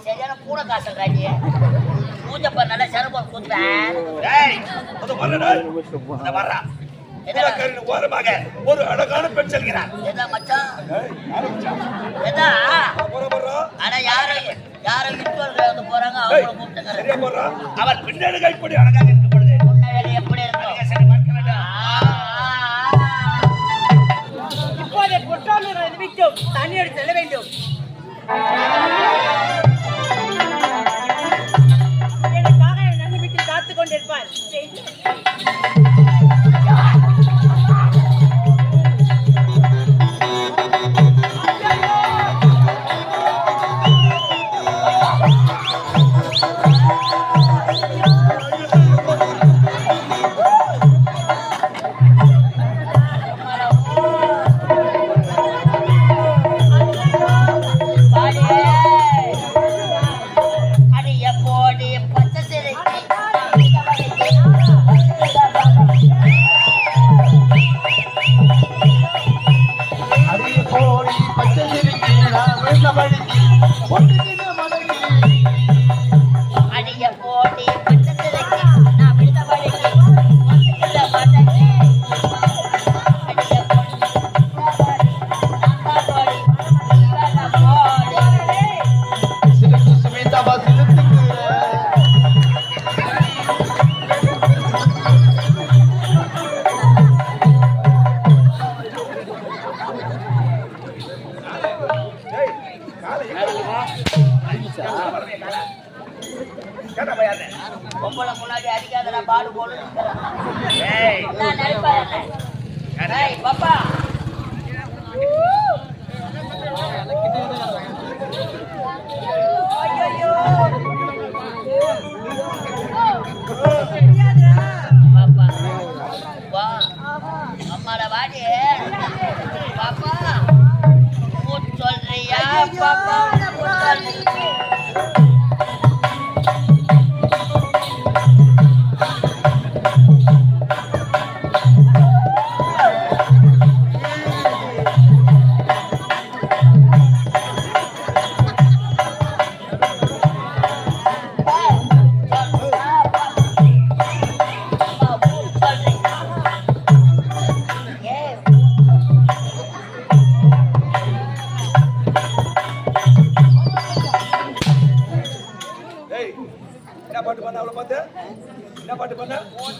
சரியான கூட காசு ராஜி மூஞ்சப்ப நல்ல செருப்பம் குத்துவேன். ஒரு அழகான பெண் செல்கிறார். ஆனா யாரும் விட்டு போறாங்க அவங்க கூப்பிட்டு அவர் பின்னணி கைப்படி அழகாக இருக்கும் பொழுது எப்படி இருக்கும் இப்போதை பொற்றாளர் நிமித்தம் தண்ணீர் செல்ல வேண்டும். எனக்காக நன்மை வீட்டில் காத்துக் கொண்டிருப்பார். பொம்பளை முன்னாடி அடிக்காத பாடு போல பாப்பா அம்மாட வாடி பாப்பா சொல்றியா பாப்பா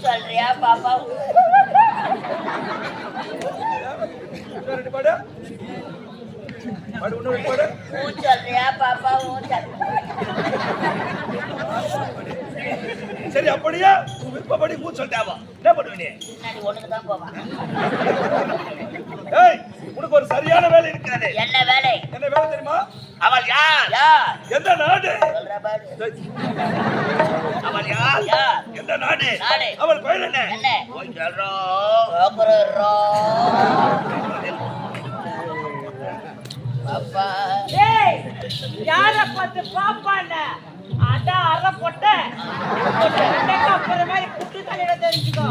சொல்றியா பாப்பா சொல்றியா பாப்பா சரி அப்படியா விருப்பப்படி மூ சொல்லிட்டாவா என்ன பண்ணுவீங்க ஒண்ணுக்குதான் போவான் உனக்கு ஒரு சரியான வேலை இருக்கிறது என்ன வேலை தெரியுமா அவள் யார் எந்த நாடு அவள் யார் எந்த நாடு அவள் பெயர் என்ன பாப்பா யார பார்த்து பாப்பாண்ட அதான் அரை போட்ட அப்புறம் மாதிரி புட்டு தலையில தெரிஞ்சுக்கோ.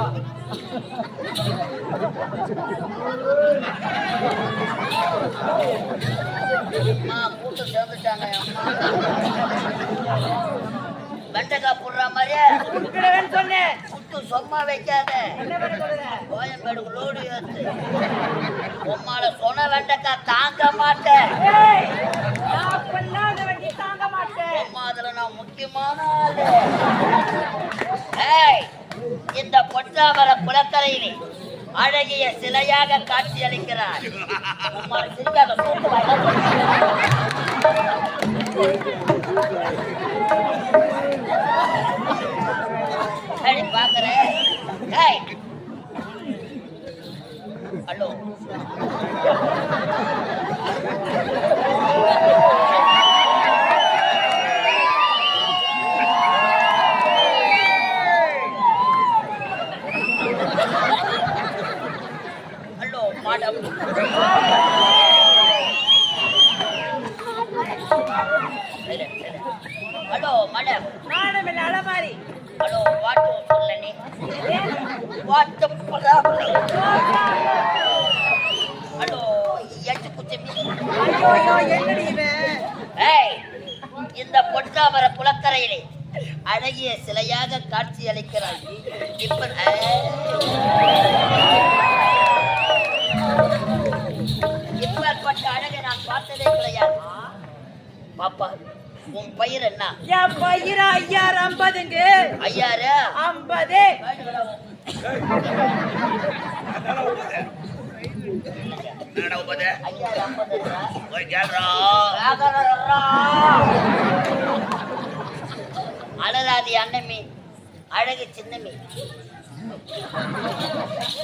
கூட்டு சேர்ந்துட்டாங்க வெண்டைக்காய் போடுற மாதிரியே சொன்னேன் புட்டு சும்மா வைக்காத கோயம்பேடுக்கு லோடு ஏத்து உம்மால சொன்ன வெண்டைக்காய் தாங்க மாட்டேன் தாங்க மாட்டேன் அம்மா அதுல நான் முக்கியமான ஆளு இந்த பொற்றாமர குளக்கரையிலே அழகிய சிலையாக காட்சி அளிக்கிறார் பாக்குறேன் ஹலோ ஹலோ மேடம் நானும் அலமாரி ஹலோ வாட் சொல்ல நீ வாட் ஹலோ லட்சுமி. ஐயோ என்னடி இவன்? ஏய், இந்த பொட்டாமர குளக்கரையிலே அழகிய சிலையாக காட்சி அளிக்கிறாள். இப்பேற்பட்ட அழகை நான் பார்த்ததே கிடையாது. பாப்பா, உன் பயிர் என்ன? என் பயிர் 5050ங்க. 50. 50. 50. போய் கேள்றா. அழகாதி அண்ணமி, அழகு சின்னமி.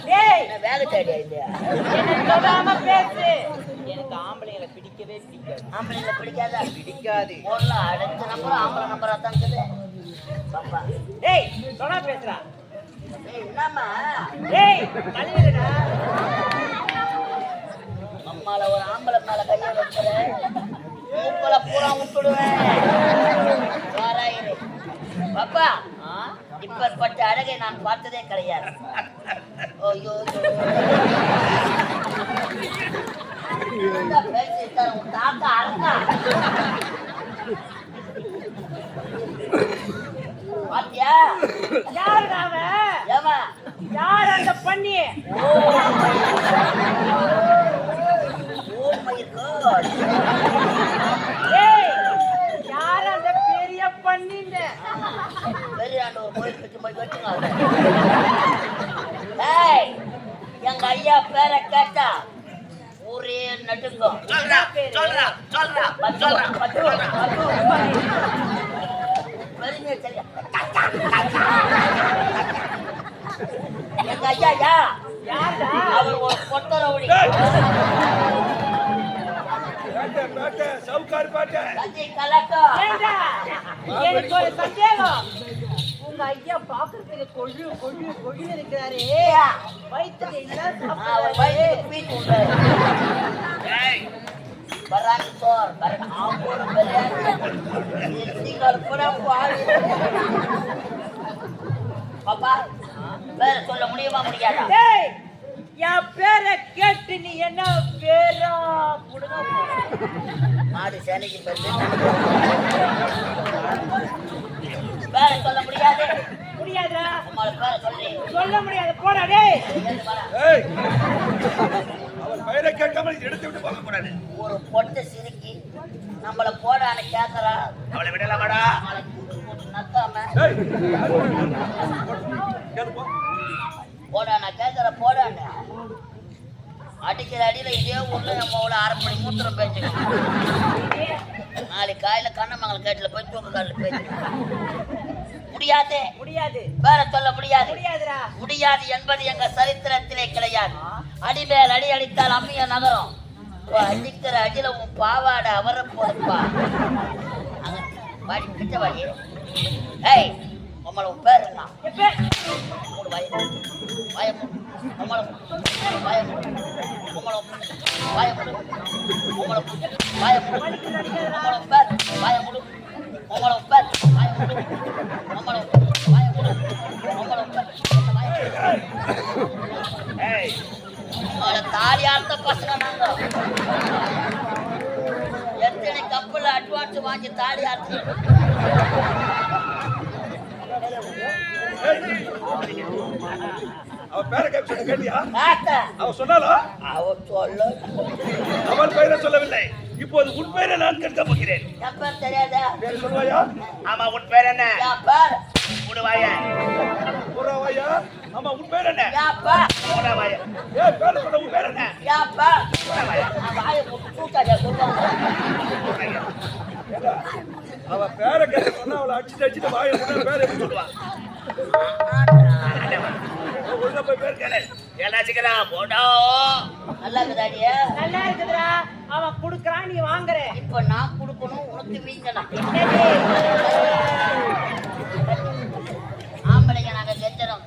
டேய், வேக தேடியா இல்லையா? என்ன சொல்லாம பேசு. எனக்கு ஆம்பளைங்களை பிடிக்கவே பிடிக்காது. ஆம்பளைங்களை பிடிக்காதா? பிடிக்காது. போன்ல அடுத்த நம்பர் ஆம்பளை நம்பரா தான் இருக்குது. பாப்பா, டேய், சொன்னா பேசுறா. ஏய், என்னம்மா? டேய், கழுவிடுடா. அம்மால ஒரு ஆம்பளை மேல கையை வைக்கிறேன், மூக்கல பூரா விட்டுடுவேன். வாராயிரு. பாப்பா, இப்பேற்பட்ட அழகை நான் பார்த்ததே கிடையாது. ஐயோ, பேசிட்டு உன் தாத்தா அறக்கா பாத்தியா? யாருடா அவன்? ஏமா யார் அந்த பண்ணி? ஏய், யார் அந்த பெரிய பண்ணிங்க? பெரியாண்ட ஒரு கோயில் கட்டி போய் வச்சுங்க. ஏய், எங்க ஐயா பேரை கேட்டா ஊரே நடுங்கும். சொல்றா, சொல்றா, சொல்றா, சொல்றா. பெருமையை தெரியா? எங்க ஐயா யாருடா? அவர் ஒரு பொட்ட ரவுடி. பேட்டை, சவுக்கார் பேட்டை. கத்தி கலக்கம். ஏண்டா, எனக்கு ஒரு சந்தேகம். உங்க ஐயா பாக்குறதுக்கு கொழு இருக்கிறாரு. வயிற்றுல என்ன அவர் சாப்பிடுறாரு? வயிற்றுக்கு பீட் உண்டாரு. ஏய், பரான் சோர், பரான் ஆம்பூர் பிரியாணி, நீங்கள் கூட பாரு. பாப்பா, பேரை சொல்ல முடியுமா முடியாதா? டேய், என் பேரை கேட்டு நீ என்ன பேரா புடுங்க போற? மாடு சேனைக்கு பேரை சொல்ல முடியாது. முடியாதுடா. உங்களை பேரை சொல்லி சொல்ல முடியாது. போடா டேய். ஏய், அவன் பெயரை கேட்காமல் எடுத்து விட்டு போக கூடாது. ஒரு பொட்டை சிரிக்கி நம்மள போடான்னு கேட்கறா. அவளை விடலாமாடா? நம்மளை கூட்டு போட்டு நக்காம ஏய், கேளு போ. போடா, நான் கேட்கற போடான்னு அடிக்கிற அடியில இதே ஊர்ல நம்ம அவ்வளோ அரைப்படி மூத்திரம் பேச்சுக்கணும். நாளைக்கு காலையில கண்ணமங்கலம் கேட்டுல போய் தூக்க காலில் பேச்சுக்கணும். முடியாது. முடியாது. வேற சொல்ல முடியாது. முடியாதுடா. முடியாது என்பது எங்க சரித்திரத்திலே கிடையாது. அடிமேல் அடி அடித்தால் அம்மிய நகரம். அடிக்கிற அடியில உன் பாவாடை அவரை போடுப்பா. வாடி கிட்ட வாடி. ஏய், உம்மள உன் பேர் என்ன? மூணு வாய வாயமும் உம்மள வாயமும் உம்மள வாயமும் உம்மள வாயமும் உம்மள பேர் வாயமும் உம்மள பேர் வாயமும் உம்மள வாயமும் உம்மள பேர் ஏய், உம்மள தாலியார்த்த பசங்க நாங்க. எத்தனை கப்பல் அட்வான்ஸ் வாங்கி தாலியார்த்து அவன் பேரை கேட்டியா? காட்ட அவன் சொன்னாலோ? அவ சொல்ல அவன் பெயரை சொல்லவில்லை. இப்போது உன் பெயரை நான் கேட்க போகிறேன். என் பேர் தெரியாதா? பேர் சொல்லுவாயா? ஆமா, உன் பேர் என்ன? என் பேர் உடுவாயா? உறவாயா? ஆமா, உன் பேர் என்ன? என் பேர் உறவாயா? ஏய், பேர் சொல்ல, உன் பேர் என்ன? என் பேர் உறவாயா? வாயை போட்டு தூக்காத சொல்லுவாங்க. அவ பேரை கேட்க சொன்னா அவளை அடிச்சுட்டு வாயை போட்டு பேரை எப்படி சொல்லுவா? உள்ள போய் பேர் கேளு. ஏலாச்சிக்கிறா போடா. நல்லா இருக்குதாடியா? நல்லா இருக்குதுடா. அவன் குடுக்கறான், நீ வாங்குற. இப்ப நான் கொடுக்கணும், உனக்கு வீங்கணும். ஆம்பளைங்க நாங்க கெஞ்சணும்.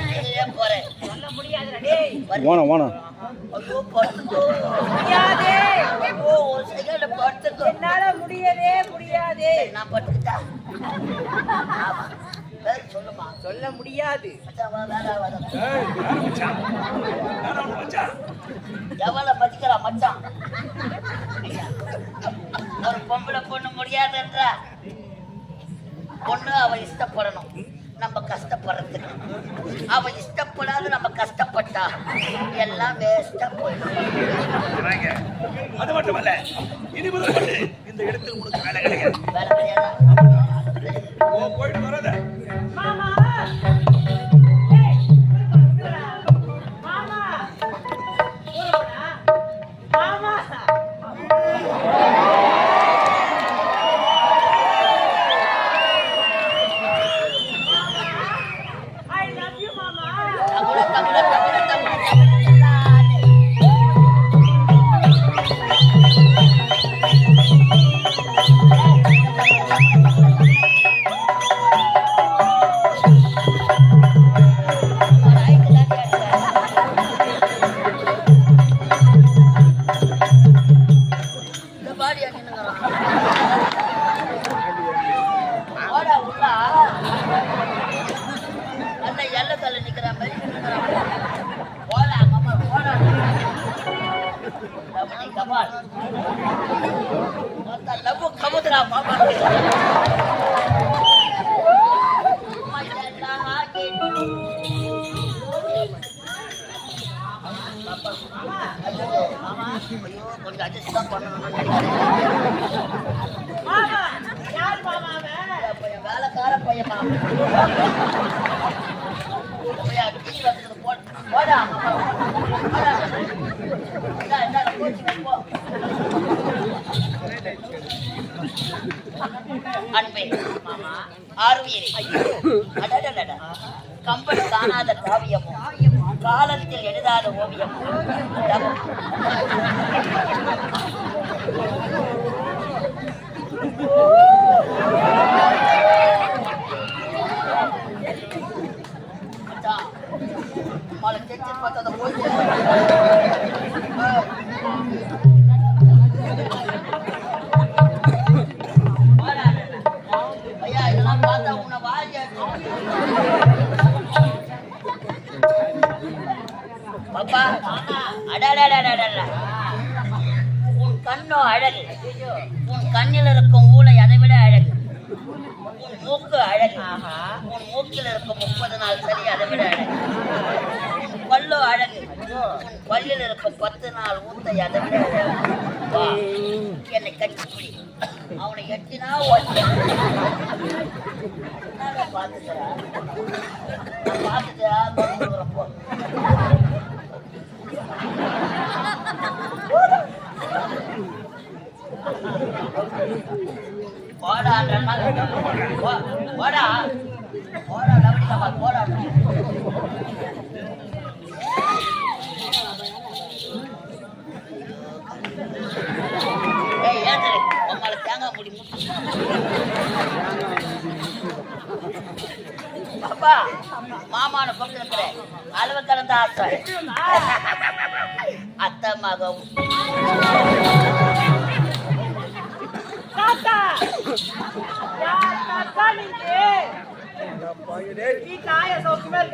நீங்களே போறேன். சொல்ல முடியாதுடா டேய். ஐயோ, படுத்துக்கோ. முடியாதே. ஐயோ, ஒரு செகண்ட் படுத்துக்கோ. என்னால முடியவே முடியாது. நான் படுத்துக்கிட்டா? ஆமா. பேர் சொல்லுமா? சொல்ல முடியாது. மச்சான், வா, வேலை வாதம். ஏய், யாரு மச்சான்? யாரா உன் மச்சான்? எவ்வளவு மதிக்கிறா மச்சான்? என்றா ஒண்ணு அவ இஷ்டப்படணும் நம்ம கஷ்டப்படுறதுக்கு. அவ இஷ்டப்படாத நம்ம கஷ்டப்பட்டா எல்லாம் வேஸ்டா போயிடும். அது மட்டுமல்ல, இனி முதல் கொண்டு இந்த இடத்தில் உனக்கு வேலை கிடையாது. வேலை கிடையாதா? போயிட்டு வராத. மாமா மாமா மாமா I love you, Mama. கொஞ்சம் அட்ஜஸ்ட் தான் பண்ணணும். வேலைக்கார பையன் போடா அன்பே ஆர்வியரே, கம்பன் காணாத காவியமும் காலத்தில் எழுதாத ஓவியமும் மழை தெரிஞ்சு பார்த்தா போய் ஐயா இதெல்லாம் பார்த்தா உன்னை வாழ பாப்பா அடடடடடடா உன் கண்ணோ அழகு, உன் கண்ணில் இருக்கும் ஊளை அதை விட அழகு, உன் மூக்கு அழகு, உன் மூக்கில் இருக்கும் 30 நாள் சரி அதை விட அழகு, உன் பல்லோ அழகு, உன் பல்லில் இருக்கும் 10 நாள் ஊத்தை அதை விட அழகு. வா என்னை கட்சிப்பிடி, அவனை எட்டினா பார்த்துக்கிறா பார்த்துக்கிறா போடா போடா போடா லவடிக்கா போடா. ஏய் ஏந்திரி, உங்களை தேங்காய் முடி பாப்பா மாமான கொண்டு இருக்கிறேன். அளவு கலந்த ஆசை அத்தை மகவும் நீ தாய சௌக்கியமா